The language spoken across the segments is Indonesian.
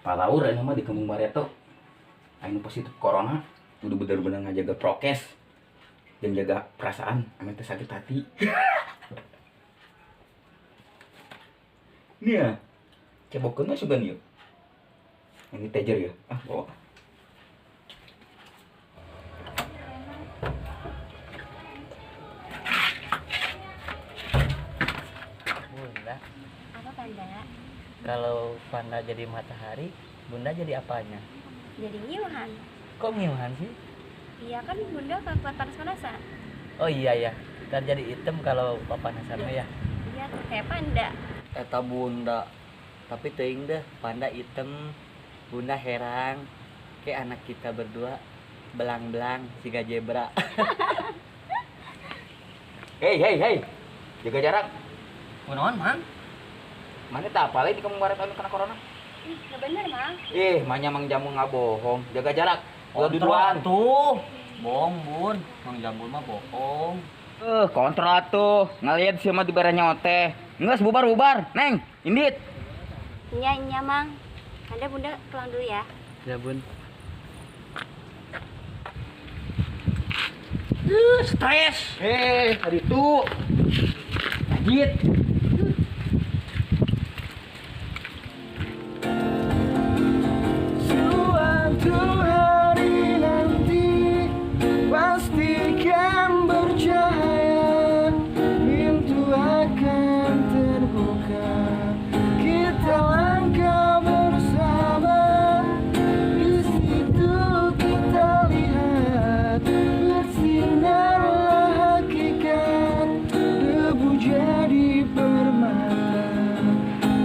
Palaur anu mah di Kampung Bareto anu positif corona udah bener-bener ngajaga prokes dan jaga perasaan ame teh sakit hati. Nih ya, cebokeun mah sugan yuk. Ini tejer ya. Bawa. Bunda, Apa Panda? kalau Panda jadi matahari, Bunda jadi apanya? Jadi ngiuhan. Kok ngiuhan sih? Iya kan Bunda kekuat panas-panasan. Oh iya ya, kan jadi hitam kalau papanasan mah ya. Iya tuh kayak Panda. Eta Bunda, tapi teuing deh, Panda hitam, Bunda heran, kayak anak kita berdua belang-belang siga zebra. Hei, jaga jarak. Kunaon, Mang? Mana tak apa lagi di Kampung Bareto anu kena corona? Ih, gak bener Mang. Mahnya Mang Jamu nggak bohong. Jaga jarak. Kontrol tuh. Bohong, Bun. Mang Jambul mah bohong. Kontrol tuh. Ngeliat sih mah di baranya teh. Nges bubar. Neng, indit. Iya Mang. Anda Bunda pulang dulu ya. Ya, Bun. Stres. Tadi tuh. Lanjut. Suatu hari nanti pastikan bercahaya, pintu akan terbuka, kita langkah bersama. Di situ kita lihat bersinarlah hakikat, debu jadi permata,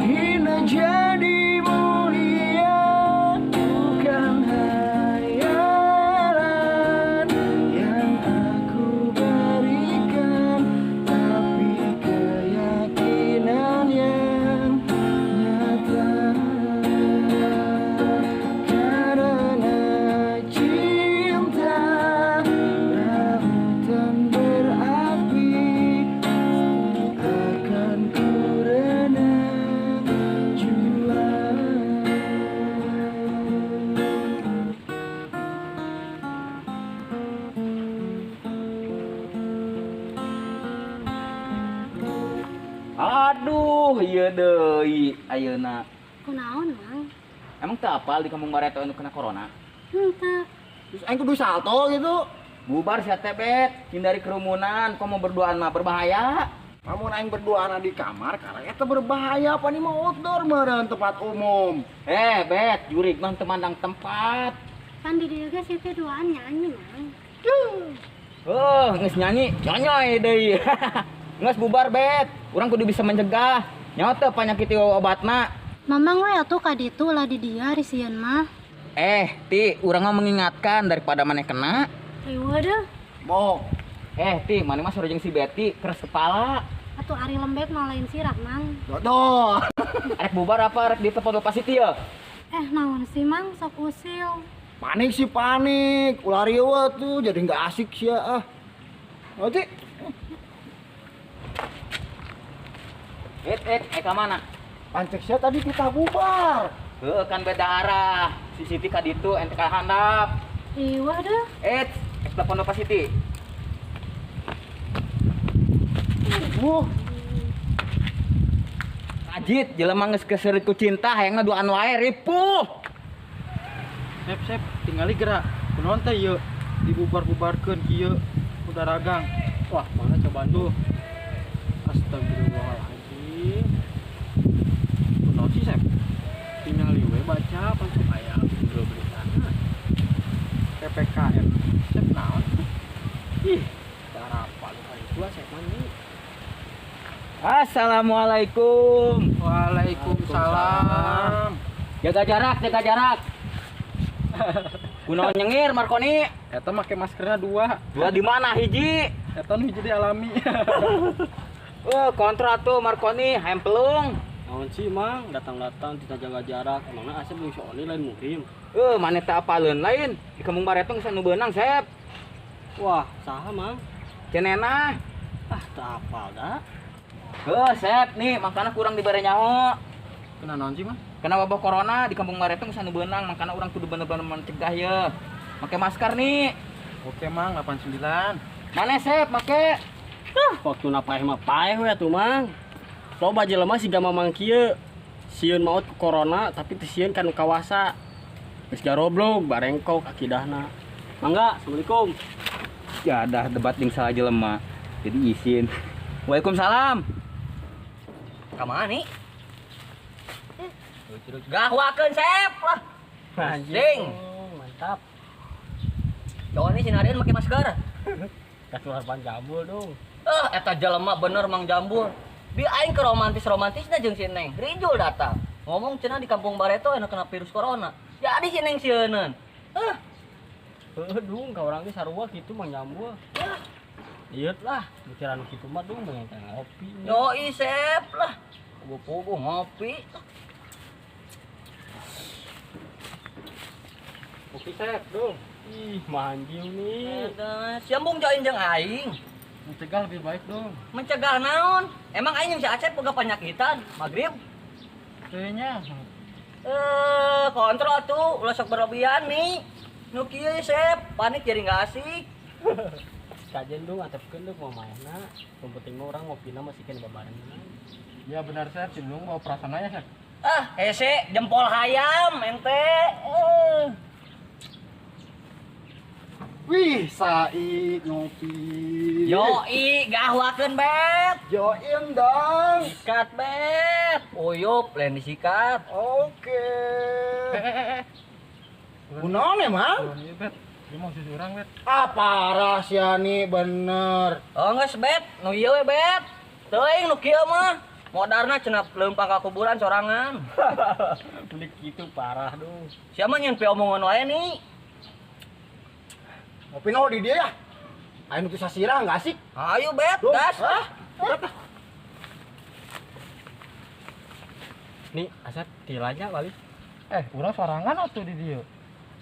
hina jadi mulia. Bukan hayalan yang aku berikan, tapi keyakinan yang nyata. Karena cinta lautan berapi, akan ku renang juang. Aduh, iya deui ayeuna. Kunaon Mang? Emang teu apal di Kampung Bareto anu kena corona? Henteu. Terus aing kudu salto gitu. Bubar sia teh bet, hindari kerumunan, komo berduaan mah berbahaya. Namun aing berdua di kamar karena eta berbahaya, apa nih mau outdoor meureun tempat umum. Bet, jurig mah teu mandang tempat. Kan di dieu ge situ duaan nyanyi Mang. Geus nyanyi, nyanyi deui. Geus bubar bet, urang kudu bisa mencegah. Nyaho teu panyakit ieu obatna. Mamang we atuh ka ditu lah di dia risieun mah. Ti, urang mah mengingatkan daripada maneh kena. Riweuh deh. Mau Ti, maneh mah suruh jeung si Betty keras kepala. Atuh ari lembek mah lain sirah Mang. dodo. Arek bubar apa arek ditelepon lokasi teh ya? Naon sih Mang sok usil. Panik sih panik, ulah riweuh tuh jadi nggak asik sih ah. Nanti Ka mana? pancek sia tadi kita bubar. Kan beda arah. Si Siti ka ditu, ente ka handap. Riweuh deh. Telepon lokasi teh. Ajit, jelema geus keseureut ku cinta, hayangna duaan wae ripuh. Sep, tinggali gerak. Kunaon teh ieu? Dibubar-bubarkeun kieu udah ragang. Wah, mana cobaan tuh. Astagfirullahaladzim. Kunaon sih, Sep? Tingali we baca pancen aya beritana. PPKM. Sep naon? Ih, cara apa lu hari tua Sep mani? Assalamualaikum. Waalaikumsalam. Jaga jarak. Kunaon nyengir Markoni? Eta make maskernya dua. Dua di mana hiji? Eta nu hiji dialami. Kontra tuh Markoni, hayam pelung. Naon sih Mang, datang-datang tidak jaga jarak. Emangna Asep jeung si Oni lain muhrim. Maneh teh apaleun lain. Di Kampung Bareto geus anu beunang, Sep. Wah, saha Mang? Cenena. Ah, teu apal dah. Sep nih, makana kurang dibere nyaho. Kena naon sih Mang? Kena wabah corona di Kampung Bareto geus anu beunang, makanya orang kudu bener-bener mencegah ya. Make masker nih. Oke mang 89. Mana Sep make? Waktu napaeh mah paeh we atuh mang. Loba jelema siga mamang kieu. Sieun maot ku corona tapi teu sieun kan kawasa. Geus garoblog barengkok akidahna. Mangga, assalamualaikum. Ya dah debat jeung salah jelema. Jadi izin. Waalaikumsalam. Ka mana nih? Gahwakeun Sep lah. Ding. Mantap. Cowok ini sinarian make masker. Keluar panjabul dong. Eta jelema bener Mang Jambul. Bi aing ke romantis-romantisna jeung si Neng. Rijul datang. Ngomong cenah di Kampung Bareto enak kena virus corona. Jadi si Neng sieuneun. Dung ka urang ge sarua kitu mang jambul. Ieu lah, pikiran kitu mah dung pengen ngopi. Yoi Sep lah. Pugu-pugu ngopi. Kopi Sep dong. Ih, manjiu nih. Siambung join jeung aing. Mencegah lebih baik dong. Mencegah naon? Emang aing jeung si Acep boga penyakitan. Magrib. Kayaknya Kontrol tuh, ulah sok berlebihan nih. Nu kieu Sep, panik jadi enggak asik. Kajen dong atepkeun deuk mamaehna. Yang penting mah urang ngopina masih kena babarengan. ya benar Sep, Cindung mau perasananya Sep. Hese jempol hayam ente. Wih, Said ngopi. Yoi, gahwakeun bet. Join dong. Sikat bet. Uyup, lain disikat. Oke. Kunaon emang? Iya Bet, dia mau susu orang Bet. Apa rahasia nih bener? Oh geus bet, nu ieu we bet. Teuing nu kieu mah. Modarna cenah leumpang ka kuburan sorangan. Udah gitu parah dong. Sia mah nyen pe omongan wae nih. Ngopi no di dia ya? Ayo nutu sasira nggak asik? Ayo bet, Duh, gas. hah? Nih, Asep tilanya balik. Urang sorangan atuh di dia.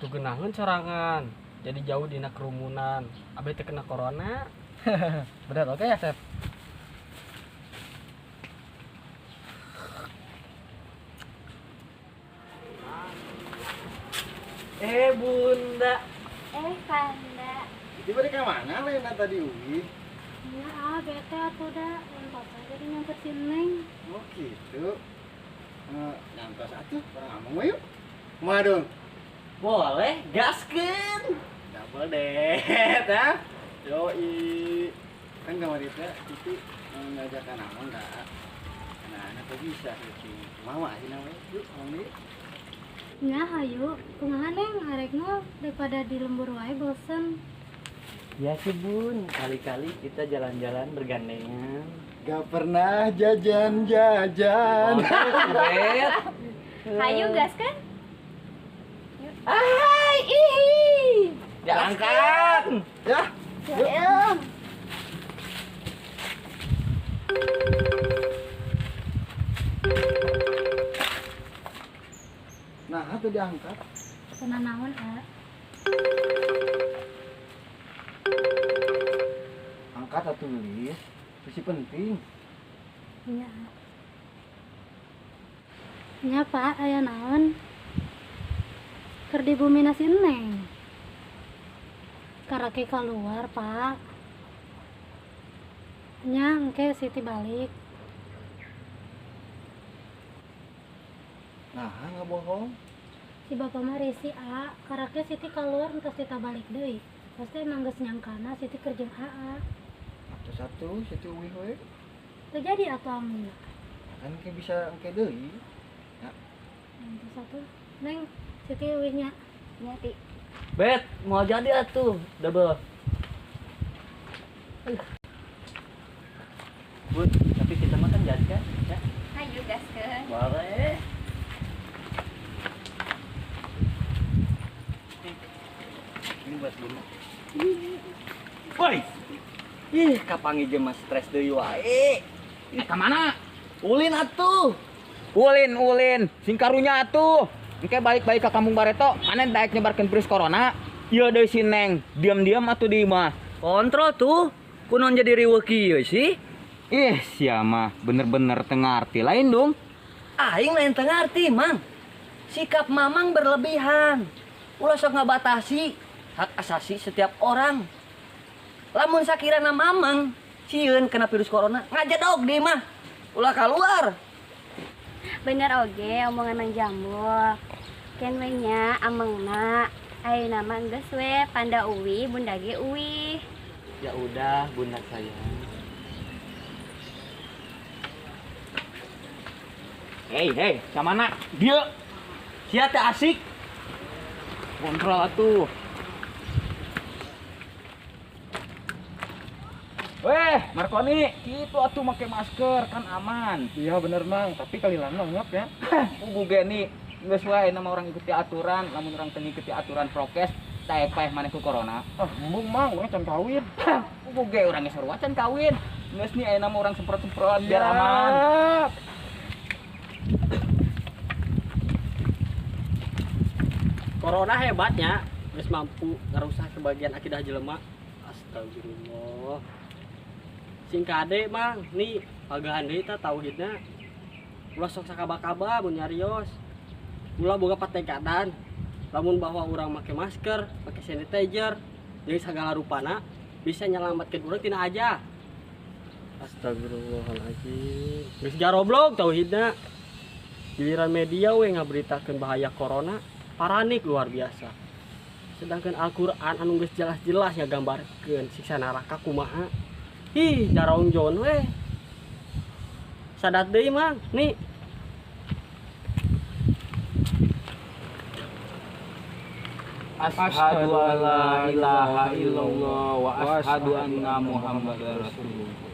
Tuh genangan sorangan. Jadi jauh dina kerumunan. Abe teu kena corona. Benar oke ya Sep. Bunda. Panda. Tiba di mana Lena tadi Uwi? Ya, bete atuh dah. Lain papa jadi nyamper si Neng. Oh gitu. Nyantos atuh, orang ngomong yuk. Kumaha dong? Boleh, gaskeun. Double date ya. Yoi. Kan kemarin teh itu ngajakan amon dah. Nah, kok bisa sih? Mama aja namanya. Yuk, ngomong yuk. Ya, hayu. Kumaha Neng arekna daripada di lembur wae bosen. Ya sih Bun, kali-kali kita jalan-jalan bergandengan. Gak pernah jajan-jajan. Bet. Hayu gas kan? Hai, ih. Diangkat. Ya. Ya. Nah, itu diangkat. Kena naon, ah? Angkat atau tulis. Itu penting. Iya. Nya Pak, aya naon? Keur di bumi nasi Neng. Karake keluar, Pak. Nya engke Siti balik. Nah, nggak bohong. Si bapak mah risi A, karake Siti keluar entos kita balik deui. Pasti emang geus nyangkana Siti kerja AA. Satu, situ Uwi we. Terjadi atuh amun. Kan ke bisa engke deui. Yang satu, Neng, Siti wihnya. Nyati. Bet, mau jadi atuh, double. Bun, tapi kita makan gas kan? Ya. Hayu gaskeun. Boleh. Ini buat Bun. Woi. Ih, kapangi jeung mas stres deui wae. Ka mana? Ulin atuh. Ulin, sing karunya atuh. Engke balik-balik ke Kampung Bareto, mana daek nyebarkeun virus corona. Ieu deui si Neng, diam-diam atuh di imah. Kontrol tuh. Kunon jadi riweuh kieu sih. Ih, sia mah bener-bener teu ngarti lain dong. Aing lain teu ngarti, Mang. Sikap Mamang berlebihan. Ulah sok ngabatasi hak asasi setiap orang. Lamun sakirana Mamang sieun kena virus corona, ngajedog di mah. Ulah keluar. Bener oge omongan Mang Jambul. Ken we nya amengna ayeuna mah geus we panda uwi bunda ge uwi. Ya udah, Bunda sayang. Hei, camana? Dia. Sia teh asik. Kontrol atuh. Weh, Marconi, gitu atuh make masker kan aman. Iya bener Mang, tapi kali lama ngap ya. Ubu geni, geus wae nama orang ikuti aturan, lamun orang teu ngikuti aturan prokes, daek paeh maneh ku corona. Ah, embung Mang, orang can kawin. Ubu ge urang geus wacan kawin. Geus nih aya nama orang semprot-semprot biar Iya. aman. Corona hebatnya, geus mampu ngarusak sebagian akidah jelema. Astagfirullah. Sing kade Mang, nih pagahan deui tah tauhidna. Ulah sok sakaba-kaba mun nyarios. Ulah boga patekatan. Lamun bahwa urang make masker, make sanitizer, jeung sagala rupana bisa nyelamatkeun urang tina aja. Astagfirullahaladzim. Geus garoblog tauhidna. Giliran media we ngaberitakeun bahaya corona, paranik luar biasa. Sedangkan Al-Qur'an anu geus jelas-jelas ngagambarkeun siksa neraka kumaha. Ih, darongjon we. Sadat deui Mang, nih. Asyhadu an la ilaha illallah wa asyhadu anna Muhammadar Rasulullah.